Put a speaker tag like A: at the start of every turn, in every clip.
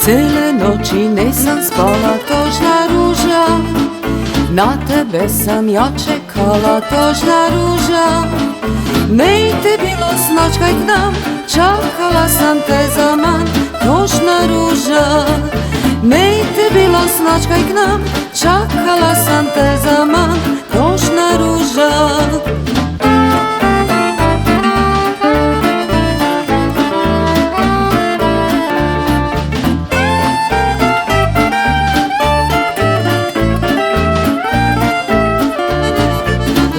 A: Cele noći nisam spala, tožna ruža, na tebe sam ja čekala, tožna ruža. Nej te bilo snoć kaj k nam, čakala sam te zaman, tožna ruža. Nej te bilo snoć kaj k nam, čakala sam te zaman, tožna ruža.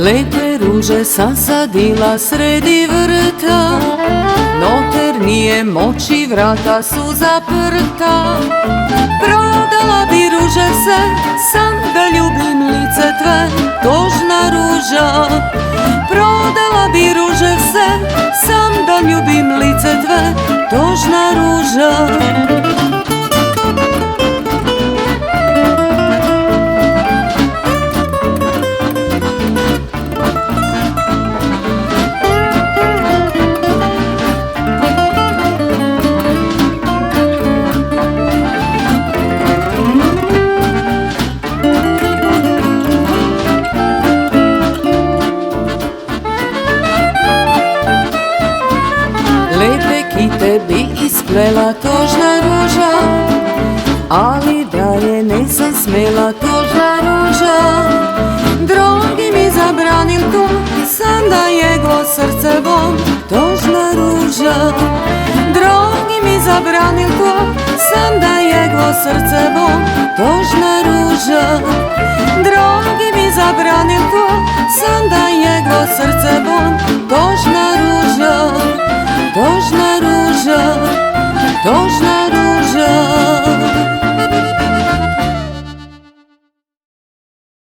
A: Lepe ruže sam sadila sredi vrta, noter nije moći, vrata su zaprta. Prodala bi ruže se, sam da ljubim lice tve, tožna ruža. Prodala bi ruže se, sam da ljubim lice tve, tožna ruža. Lepe kite bi isplela, tožna ruža, ali da je nisam smela, tožna ruža. Drogi mi zabranil to, sam da jego srce bom, tožna ruža. Drogi mi zabranil to, sam da jego srce bom, tožna ruža. Drogi mi zabranil to, sam da jego srce bom, tožna ruža. Tožna ruža, tožna